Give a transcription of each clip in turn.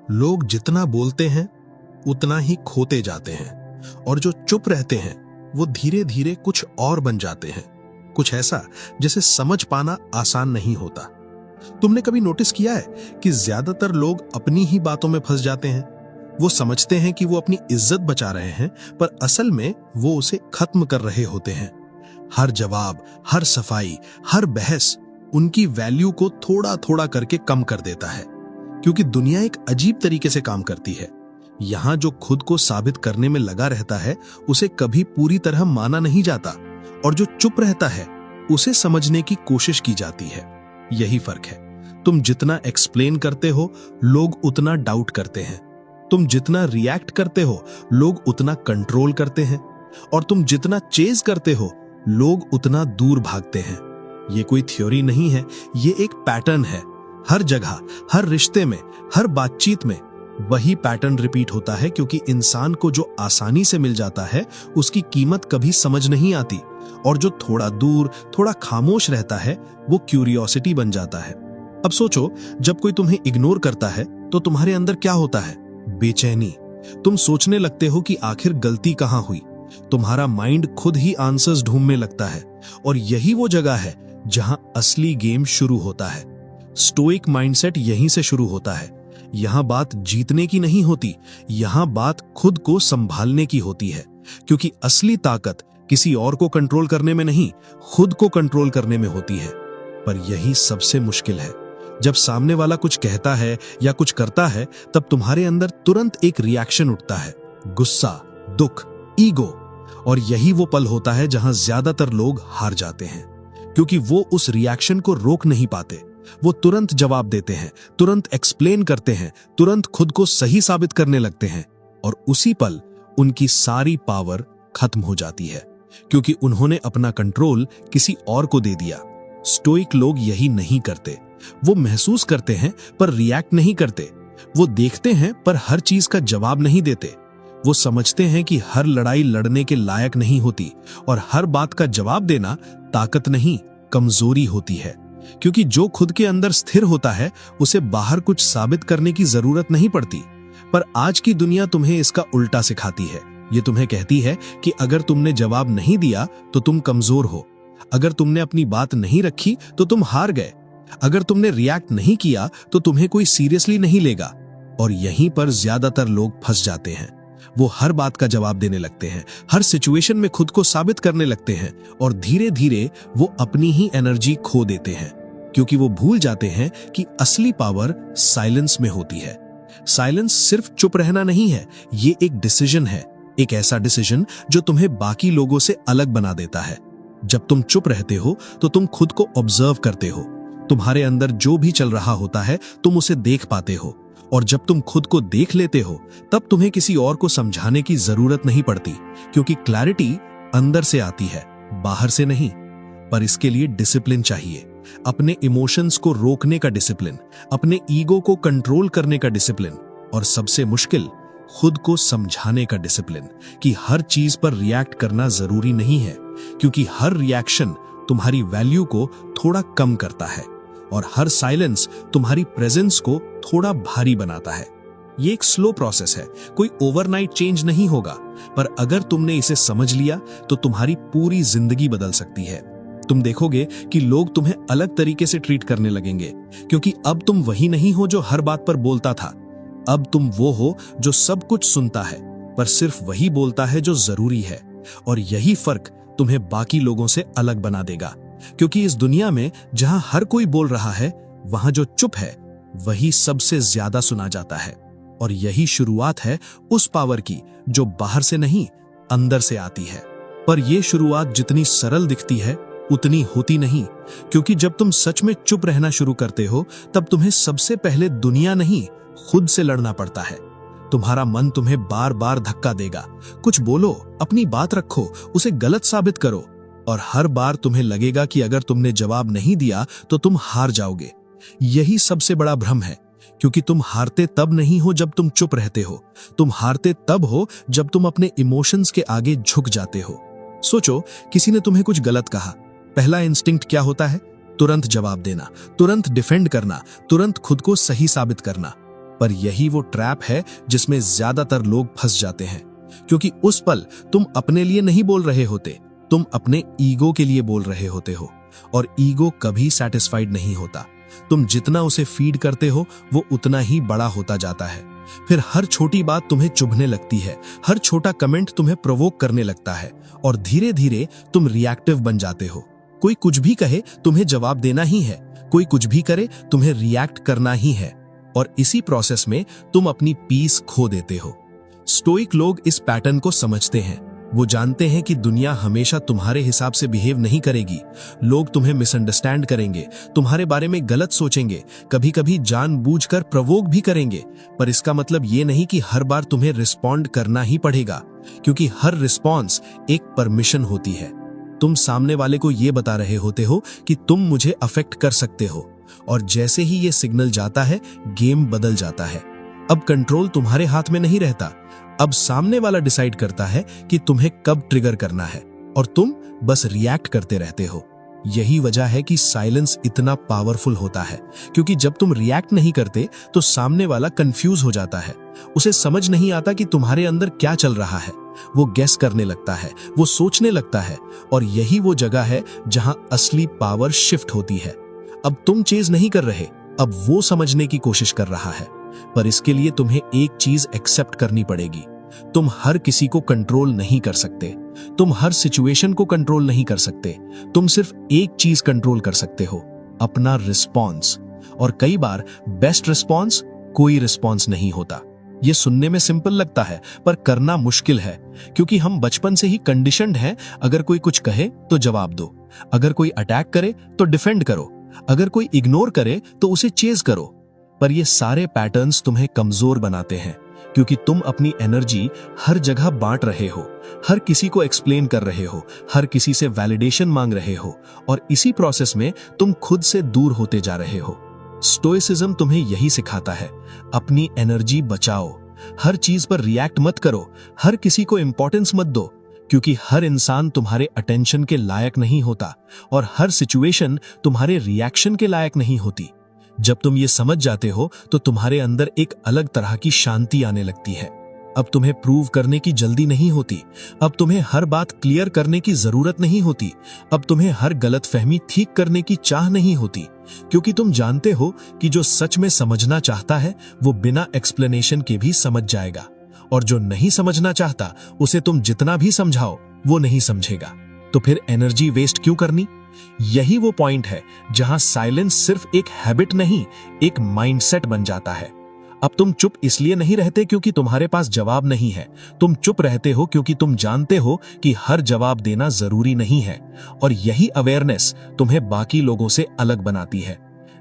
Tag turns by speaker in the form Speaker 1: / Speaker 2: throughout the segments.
Speaker 1: लोग जितना बोलते हैं उतना ही खोते जाते हैं और जो चुप रहते हैं वो धीरे धीरे कुछ और बन जाते हैं, कुछ ऐसा जिसे समझ पाना आसान नहीं होता। तुमने कभी नोटिस किया है कि ज्यादातर लोग अपनी ही बातों में फंस जाते हैं। वो समझते हैं कि वो अपनी इज्जत बचा रहे हैं, पर असल में वो उसे खत्म कर रहे होते हैं। हर जवाब, हर सफाई, हर बहस उनकी वैल्यू को थोड़ा थोड़ा करके कम कर देता है, क्योंकि दुनिया एक अजीब तरीके से काम करती है। यहां जो खुद को साबित करने में लगा रहता है उसे कभी पूरी तरह माना नहीं जाता, और जो चुप रहता है उसे समझने की कोशिश की जाती है। यही फर्क है। तुम जितना एक्सप्लेन करते हो लोग उतना डाउट करते हैं, तुम जितना रिएक्ट करते हो लोग उतना कंट्रोल करते हैं, और तुम जितना चेज करते हो लोग उतना दूर भागते हैं। ये कोई थ्योरी नहीं है, ये एक पैटर्न है। हर जगह, हर रिश्ते में, हर बातचीत में वही पैटर्न रिपीट होता है, क्योंकि इंसान को जो आसानी से मिल जाता है उसकी कीमत कभी समझ नहीं आती, और जो थोड़ा दूर, थोड़ा खामोश रहता है वो क्यूरियोसिटी बन जाता है। अब सोचो, जब कोई तुम्हें इग्नोर करता है तो तुम्हारे अंदर क्या होता है? बेचैनी। तुम सोचने लगते हो कि आखिर गलती कहां हुई। तुम्हारा माइंड खुद ही आंसर्स ढूंढने लगता है, और यही वो जगह है जहां असली गेम शुरू होता है। स्टोइक माइंडसेट यहीं से शुरू होता है। यहां बात जीतने की नहीं होती, यहां बात खुद को संभालने की होती है, क्योंकि असली ताकत किसी और को कंट्रोल करने में नहीं, खुद को कंट्रोल करने में होती है। पर यही सबसे मुश्किल है। जब सामने वाला कुछ कहता है या कुछ करता है तब तुम्हारे अंदर तुरंत एक रिएक्शन उठता है, गुस्सा, दुख, ईगो। और यही वो पल होता है जहां ज्यादातर लोग हार जाते हैं, क्योंकि वो उस रिएक्शन को रोक नहीं पाते। वो तुरंत जवाब देते हैं, तुरंत एक्सप्लेन करते हैं, तुरंत खुद को सही साबित करने लगते हैं, और उसी पल उनकी सारी पावर खत्म हो जाती है, क्योंकि उन्होंने अपना कंट्रोल किसी और को दे दिया। स्टोइक लोग यही नहीं करते। वो महसूस करते हैं पर रिएक्ट नहीं करते। वो देखते हैं पर हर चीज का जवाब नहीं देते। वो समझते हैं कि हर लड़ाई लड़ने के लायक नहीं होती, और हर बात का जवाब देना ताकत नहीं, कमजोरी होती है। क्योंकि जो खुद के अंदर स्थिर होता है उसे बाहर कुछ साबित करने की जरूरत नहीं पड़ती। पर आज की दुनिया तुम्हें इसका उल्टा सिखाती है। ये तुम्हें कहती है कि अगर तुमने जवाब नहीं दिया तो तुम कमजोर हो, अगर तुमने अपनी बात नहीं रखी तो तुम हार गए, अगर तुमने रिएक्ट नहीं किया तो तुम्हें कोई सीरियसली नहीं लेगा। और यहीं पर ज्यादातर लोग फंस जाते हैं। वो हर बात का जवाब देने लगते हैं, हर सिचुएशन में खुद को साबित करने लगते हैं, और धीरे धीरे वो अपनी ही एनर्जी खो देते हैं, क्योंकि वो भूल जाते हैं कि असली पावर साइलेंस में होती है। साइलेंस सिर्फ चुप रहना नहीं है, ये एक डिसीजन है, एक ऐसा डिसीजन जो तुम्हें बाकी लोगों से अलग बना देता है। जब तुम चुप रहते हो तो तुम खुद को ऑब्जर्व करते हो। तुम्हारे अंदर जो भी चल रहा होता है तुम उसे देख पाते हो, और जब तुम खुद को देख लेते हो तब तुम्हें किसी और को समझाने की जरूरत नहीं पड़ती, क्योंकि क्लैरिटी अंदर से आती है, बाहर से नहीं। पर इसके लिए डिसिप्लिन चाहिए, अपने इमोशंस को रोकने का डिसिप्लिन, अपने ईगो को कंट्रोल करने का डिसिप्लिन, और सबसे मुश्किल, खुद को समझाने का डिसिप्लिन कि हर चीज पर रिएक्ट करना जरूरी नहीं है, क्योंकि हर रिएक्शन तुम्हारी वैल्यू को थोड़ा कम करता है, और हर साइलेंस तुम्हारी प्रेजेंस को थोड़ा भारी बनाता है। ये एक स्लो प्रोसेस है, कोई ओवरनाइट चेंज नहीं होगा, पर अगर तुमने इसे समझ लिया तो तुम्हारी पूरी जिंदगी बदल सकती है। तुम देखोगे कि लोग तुम्हें अलग तरीके से ट्रीट करने लगेंगे, क्योंकि अब तुम वही नहीं हो जो हर बात पर बोलता था। अब तुम वो हो जो सब कुछ सुनता है, पर सिर्फ वही बोलता है जो जरूरी है। और यही फर्क तुम्हें बाकी लोगों से अलग बना देगा, क्योंकि इस दुनिया में जहां हर कोई बोल रहा है, वहां जो चुप है वही सबसे ज्यादा सुना जाता है। और यही शुरुआत है उस पावर की जो बाहर से नहीं, अंदर से आती है। पर यह शुरुआत जितनी सरल दिखती है उतनी होती नहीं, क्योंकि जब तुम सच में चुप रहना शुरू करते हो तब तुम्हें सबसे पहले दुनिया नहीं, खुद से लड़ना पड़ता है। तुम्हारा मन तुम्हें बार बार धक्का देगा, कुछ बोलो, अपनी बात रखो, उसे गलत साबित करो, और हर बार तुम्हें लगेगा कि अगर तुमने जवाब नहीं दिया तो तुम हार जाओगे। यही सबसे बड़ा भ्रम है, क्योंकि तुम हारते तब नहीं हो जब तुम चुप रहते हो, तुम हारते तब हो जब तुम अपने इमोशंस के आगे झुक जाते हो। सोचो, किसी ने तुम्हें कुछ गलत कहा, पहला इंस्टिंक्ट क्या होता है? तुरंत जवाब देना, तुरंत डिफेंड करना, तुरंत खुद को सही साबित करना। पर यही वो ट्रैप है जिसमें ज्यादातर लोग फंस जाते हैं, क्योंकि उस पल तुम अपने लिए नहीं बोल रहे होते, तुम अपने ईगो के लिए बोल रहे होते हो। और ईगो कभी सेटिस्फाइड नहीं होता। तुम जितना उसे फीड करते हो वो उतना ही बड़ा होता जाता है। फिर हर छोटी बात तुम्हें चुभने लगती है, हर छोटा कमेंट तुम्हें प्रोवोक करने लगता है, और धीरे धीरे तुम रिएक्टिव बन जाते हो। कोई कुछ भी कहे तुम्हें जवाब देना ही है, कोई कुछ भी करे तुम्हें रिएक्ट करना ही है, और इसी प्रोसेस में तुम अपनी पीस खो देते हो। स्टोइक लोग इस पैटर्न को समझते हैं। वो जानते हैं कि दुनिया हमेशा तुम्हारे हिसाब से बिहेव नहीं करेगी। लोग तुम्हें मिसअंडरस्टैंड करेंगे, तुम्हारे बारे में गलत सोचेंगे, कभी कभी जानबूझकर प्रवोक भी करेंगे। पर इसका मतलब ये नहीं कि हर बार तुम्हें रिस्पॉन्ड करना ही पड़ेगा, क्योंकि हर रिस्पॉन्स एक परमिशन होती है। तुम सामने वाले को ये बता रहे होते हो कि तुम मुझे अफेक्ट कर सकते हो, और जैसे ही ये सिग्नल जाता है गेम बदल जाता है। अब कंट्रोल तुम्हारे हाथ में नहीं रहता, अब सामने वाला डिसाइड करता है कि तुम्हें कब ट्रिगर करना है, और तुम बस रिएक्ट करते रहते हो। यही वजह है कि साइलेंस इतना पावरफुल होता है, क्योंकि जब तुम रिएक्ट नहीं करते तो सामने वाला कंफ्यूज हो जाता है। उसे समझ नहीं आता कि तुम्हारे अंदर क्या चल रहा है। वो गेस करने लगता है, वो सोचने लगता है, और यही वो जगह है जहां असली पावर शिफ्ट होती है। अब तुम चेज नहीं कर रहे, अब वो समझने की कोशिश कर रहा है। पर इसके लिए तुम्हें एक चीज एक्सेप्ट करनी पड़ेगी। तुम हर किसी को कंट्रोल नहीं कर सकते, तुम हर सिचुएशन को कंट्रोल नहीं कर सकते। तुम सिर्फ एक चीज कंट्रोल कर सकते हो, अपना रिस्पॉन्स। और कई बार बेस्ट रिस्पॉन्स कोई रिस्पॉन्स नहीं होता। ये सुनने में सिंपल लगता है, पर करना मुश्किल है, क्योंकि हम बचपन से ही कंडीशनड हैं। अगर कोई कुछ कहे तो जवाब दो, अगर कोई अटैक करे तो डिफेंड करो, अगर कोई इग्नोर करे तो उसे चेज करो। पर ये सारे पैटर्न्स तुम्हें कमजोर बनाते हैं, क्योंकि तुम अपनी एनर्जी हर जगह बांट रहे हो, हर किसी को एक्सप्लेन कर रहे हो, हर किसी से वैलिडेशन मांग रहे हो, और इसी प्रोसेस में तुम खुद से दूर होते जा रहे हो। स्टोइसिज्म तुम्हें यही सिखाता है, अपनी एनर्जी बचाओ, हर चीज पर रिएक्ट मत करो, हर किसी को इंपॉर्टेंस मत दो, क्योंकि हर इंसान तुम्हारे अटेंशन के लायक नहीं होता, और हर सिचुएशन तुम्हारे रिएक्शन के लायक नहीं होती। जब तुम ये समझ जाते हो तो तुम्हारे अंदर एक अलग तरह की शांति आने लगती है। अब तुम्हें प्रूव करने की जल्दी नहीं होती, अब तुम्हें हर बात क्लियर करने की जरूरत नहीं होती, अब तुम्हें हर गलतफहमी ठीक करने की चाह नहीं होती, क्योंकि तुम जानते हो कि जो सच में समझना चाहता है वो बिना एक्सप्लेनेशन के भी समझ जाएगा, और जो नहीं समझना चाहता उसे तुम जितना भी समझाओ वो नहीं समझेगा। तो फिर एनर्जी वेस्ट क्यों करनी? यही वो पॉइंट है जहां साइलेंस सिर्फ एक हैबिट नहीं, एक माइंडसेट बन जाता है। अब तुम चुप इसलिए नहीं रहते क्योंकि तुम्हारे पास जवाब नहीं है, तुम चुप रहते हो क्योंकि तुम जानते हो कि हर जवाब देना जरूरी नहीं है, और यही अवेयरनेस तुम्हें बाकी लोगों से अलग बनाती है।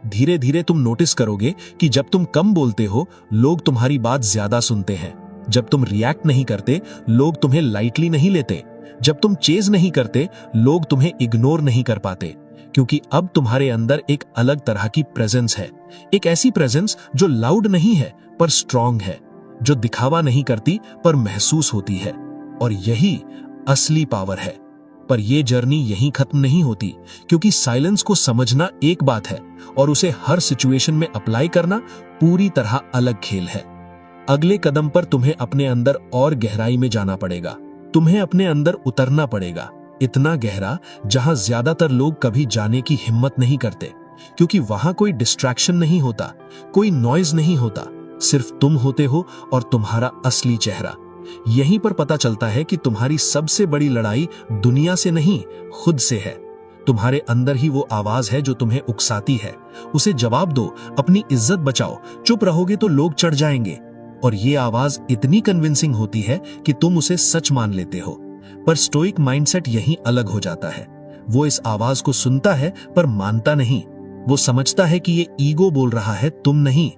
Speaker 1: धीरे धीरे तुम नोटिस करोगे कि जब तुम कम बोलते हो लोग तुम्हारी बात ज्यादा सुनते हैं, जब तुम रिएक्ट नहीं करते लोग तुम्हें लाइटली नहीं लेते, जब तुम चेज नहीं करते लोग तुम्हें इग्नोर नहीं कर पाते, क्योंकि अब तुम्हारे अंदर एक अलग तरह की प्रेजेंस है, एक ऐसी प्रेजेंस जो लाउड नहीं है पर स्ट्रांग है, जो दिखावा नहीं करती पर महसूस होती है, और यही असली पावर है। पर यह जर्नी यहीं खत्म नहीं होती, क्योंकि साइलेंस को समझना एक बात है और उसे हर सिचुएशन में अप्लाई करना पूरी तरह अलग खेल है। अगले कदम पर तुम्हें अपने अंदर और गहराई में जाना पड़ेगा, तुम्हें अपने अंदर उतरना पड़ेगा, इतना गहरा जहां ज्यादातर लोग कभी जाने की हिम्मत नहीं करते, क्योंकि वहां कोई डिस्ट्रैक्शन नहीं होता, कोई नॉइज नहीं होता, सिर्फ तुम होते हो और तुम्हारा असली चेहरा। यहीं पर पता चलता है कि तुम्हारी सबसे बड़ी लड़ाई दुनिया से नहीं, खुद से है। तुम्हारे अंदर ही वो आवाज है जो तुम्हें उकसाती है, उसे जवाब दो, अपनी इज्जत बचाओ, चुप रहोगे तो लोग चढ़ जाएंगे। और ये आवाज इतनी कन्विंसिंग होती है कि तुम उसे सच मान लेते हो। पर स्टोइक माइंडसेट यहीं अलग हो जाता है। वो इस आवाज को सुनता है पर मानता नहीं। वो समझता है कि ये ईगो बोल रहा है, तुम नहीं।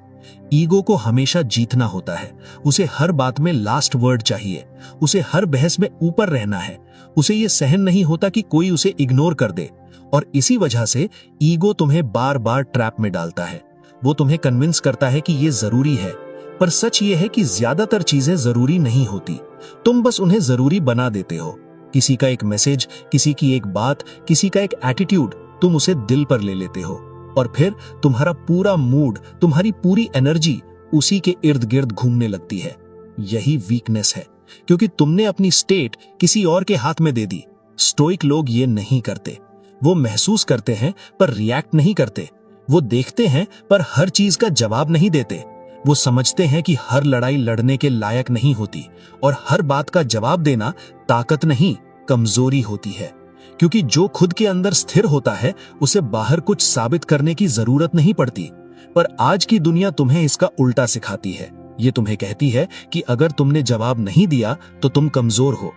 Speaker 1: ईगो को हमेशा जीतना होता है, उसे हर बात में लास्ट वर्ड चाहिए, उसे हर बहस में ऊपर रहना है, उसे ये सहन नहीं होता कि कोई उसे इग्नोर कर दे। और इसी वजह से ईगो तुम्हें बार बार ट्रैप में डालता है। वो तुम्हें कन्विंस करता है कि ये जरूरी है, पर सच ये है कि ज्यादातर चीजें जरूरी नहीं होती, तुम बस उन्हें जरूरी बना देते हो। किसी का एक मैसेज, किसी की एक बात, किसी का एक एटीट्यूड, तुम उसे दिल पर ले लेते हो, और फिर तुम्हारा पूरा मूड, तुम्हारी पूरी एनर्जी
Speaker 2: उसी के इर्द गिर्द घूमने लगती है। यही वीकनेस है, क्योंकि तुमने अपनी स्टेट किसी और के हाथ में दे दी। स्टोइक लोग ये नहीं करते। वो महसूस करते हैं पर रिएक्ट नहीं करते। वो देखते हैं पर हर चीज का जवाब नहीं देते। वो समझते हैं कि हर लड़ाई लड़ने के लायक नहीं होती और हर बात का जवाब देना ताकत नहीं, कमजोरी होती है। क्योंकि जो खुद के अंदर स्थिर होता है उसे बाहर कुछ साबित करने की जरूरत नहीं पड़ती। पर आज की दुनिया तुम्हें इसका उल्टा सिखाती है। ये तुम्हें कहती है कि अगर तुमने जवाब नहीं दिया तो तुम कमजोर हो,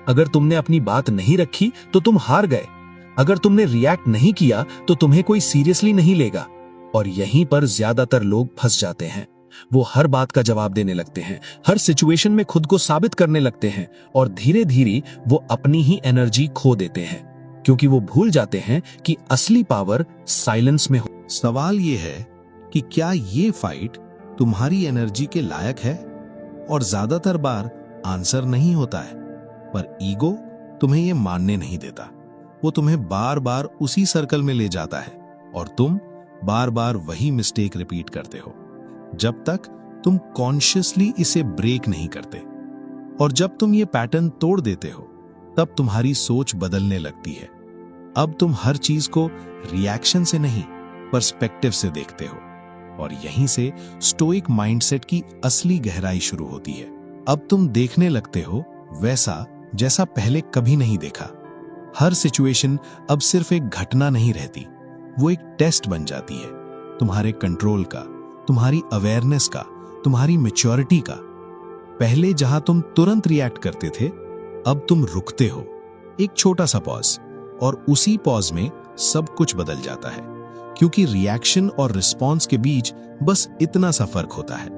Speaker 2: अगर तुमने अपनी बात नहीं रखी तो तुम हार गए, अगर तुमने रिएक्ट नहीं किया तो तुम्हें कोई सीरियसली नहीं लेगा। और यहीं पर ज्यादातर लोग फंस जाते हैं। वो हर बात का जवाब देने लगते हैं, हर सिचुएशन में खुद को साबित करने लगते हैं और धीरे धीरे वो अपनी ही एनर्जी खो देते हैं, क्योंकि वो भूल जाते हैं कि असली पावर साइलेंस में हो।
Speaker 1: सवाल ये है कि क्या ये फाइट तुम्हारी एनर्जी के लायक है? और ज्यादातर बार आंसर नहीं होता है, पर ईगो तुम्हें ये मानने नहीं देता। वो तुम्हें बार बार उसी सर्कल में ले जाता है और तुम बार बार वही मिस्टेक रिपीट करते हो जब तक तुम कॉन्शियसली इसे ब्रेक नहीं करते। और जब तुम ये पैटर्न तोड़ देते हो तब तुम्हारी सोच बदलने लगती है। अब तुम हर चीज को रिएक्शन से नहीं, पर्सपेक्टिव से देखते हो। और यहीं से स्टोइक माइंडसेट की असली गहराई शुरू होती है। अब तुम देखने लगते हो वैसा जैसा पहले कभी नहीं देखा। हर सिचुएशन अब सिर्फ एक घटना नहीं रहती, वो एक टेस्ट बन जाती है, तुम्हारे कंट्रोल का, तुम्हारी अवेयरनेस का, तुम्हारी मैच्योरिटी का। पहले जहां तुम तुरंत रिएक्ट करते थे, अब तुम रुकते हो, एक छोटा सा पॉज, और उसी पॉज में सब कुछ बदल जाता है। क्योंकि रिएक्शन और रिस्पॉन्स के बीच बस इतना सा फर्क होता है।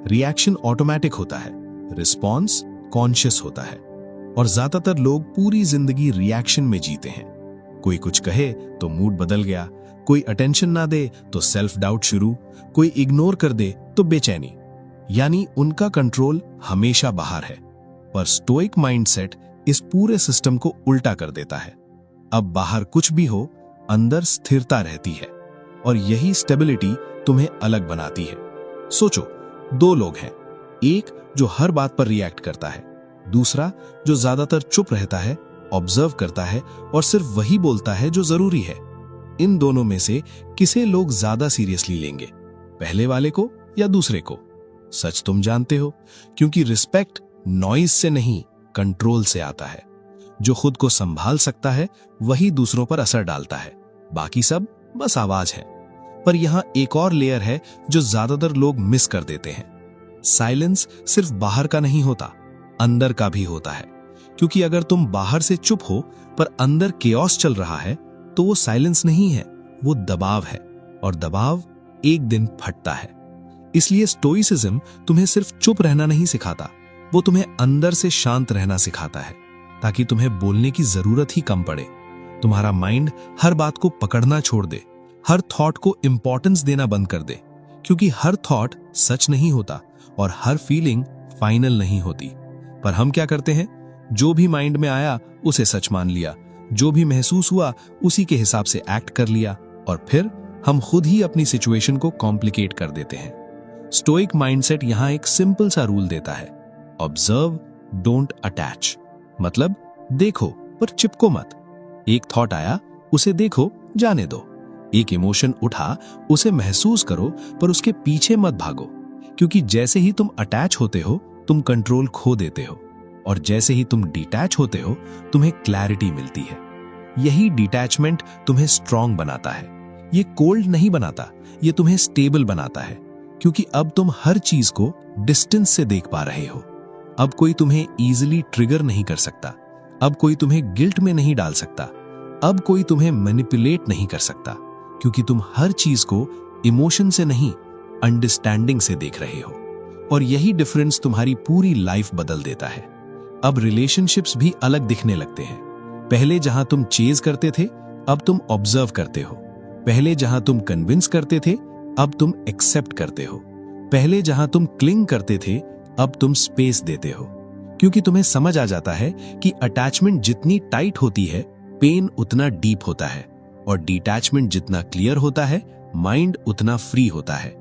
Speaker 1: रिएक्शन ऑटोमेटिक होता है, रिस्पॉन्स कॉन्शियस होता है। और ज्यादातर लोग पूरी जिंदगी रिएक्शन में जीते हैं। कोई कुछ कहे तो मूड बदल गया, कोई अटेंशन ना दे तो सेल्फ डाउट शुरू, कोई इग्नोर कर दे तो बेचैनी। यानी उनका कंट्रोल हमेशा बाहर है। पर स्टोइक माइंडसेट इस पूरे सिस्टम को उल्टा कर देता है। अब बाहर कुछ भी हो, अंदर स्थिरता रहती है, और यही स्टेबिलिटी तुम्हें अलग बनाती है। सोचो, दो लोग हैं, एक जो हर बात पर रिएक्ट करता है, दूसरा जो ज्यादातर चुप रहता है, ऑब्जर्व करता है और सिर्फ वही बोलता है जो जरूरी है। इन दोनों में से किसे लोग ज्यादा सीरियसली लेंगे, पहले वाले को या दूसरे को? सच तुम जानते हो, क्योंकि रिस्पेक्ट नॉइज से नहीं, कंट्रोल से आता है। जो खुद को संभाल सकता है वही दूसरों पर असर डालता है, बाकी सब बस आवाज है। पर यहां एक और लेयर है जो ज्यादातर लोग मिस कर देते हैं। साइलेंस सिर्फ बाहर का नहीं होता, अंदर का भी होता है। क्योंकि अगर तुम बाहर से चुप हो पर अंदर केओस चल रहा है तो वो साइलेंस नहीं है, वो दबाव है, और दबाव एक दिन फटता है। इसलिए स्टोइसिज्म तुम्हें सिर्फ चुप रहना नहीं सिखाता, वो तुम्हें अंदर से शांत रहना सिखाता है, ताकि तुम्हें बोलने की जरूरत ही कम पड़े। तुम्हारा माइंड हर बात को पकड़ना छोड़ दे, हर थॉट को इंपॉर्टेंस देना बंद कर दे। क्योंकि हर थॉट सच नहीं होता और हर फीलिंग फाइनल नहीं होती। पर हम क्या करते हैं, जो भी माइंड में आया उसे सच मान लिया, जो भी महसूस हुआ उसी के हिसाब से एक्ट कर लिया, और फिर हम खुद ही अपनी सिचुएशन को कॉम्प्लिकेट कर देते हैं। स्टोइक माइंडसेट यहां एक सिंपल सा रूल देता है, ऑब्जर्व डोंट अटैच। मतलब देखो पर चिपको मत। एक थॉट आया, उसे देखो, जाने दो। एक इमोशन उठा, उसे महसूस करो पर उसके पीछे मत भागो। क्योंकि जैसे ही तुम अटैच होते हो तुम कंट्रोल खो देते हो, और जैसे ही तुम डिटैच होते हो तुम्हें क्लैरिटी मिलती है। यही डिटैचमेंट तुम्हें स्ट्रांग बनाता है। ये कोल्ड नहीं बनाता, ये तुम्हें स्टेबल बनाता है। क्योंकि अब तुम हर चीज को डिस्टेंस से देख पा रहे हो। अब कोई तुम्हें इजीली ट्रिगर नहीं कर सकता, अब कोई तुम्हें गिल्ट में नहीं डाल सकता, अब कोई तुम्हें मैनिपुलेट नहीं कर सकता। क्योंकि तुम हर चीज को इमोशन से नहीं, अंडरस्टैंडिंग से देख रहे हो। और यही डिफरेंस तुम्हारी पूरी लाइफ बदल देता है। अब रिलेशनशिप्स भी अलग दिखने लगते हैं। पहले जहां तुम चेज करते थे, अब तुम ऑब्जर्व करते हो। पहले जहां तुम कन्विंस करते थे, अब तुम एक्सेप्ट करते हो। पहले जहां तुम क्लिंग करते थे, अब तुम स्पेस देते हो। क्योंकि तुम्हें समझ आ जाता है कि अटैचमेंट जितनी टाइट होती है, पेन उतना डीप होता है, और डिटैचमेंट जितना क्लियर होता है, माइंड उतना फ्री होता है।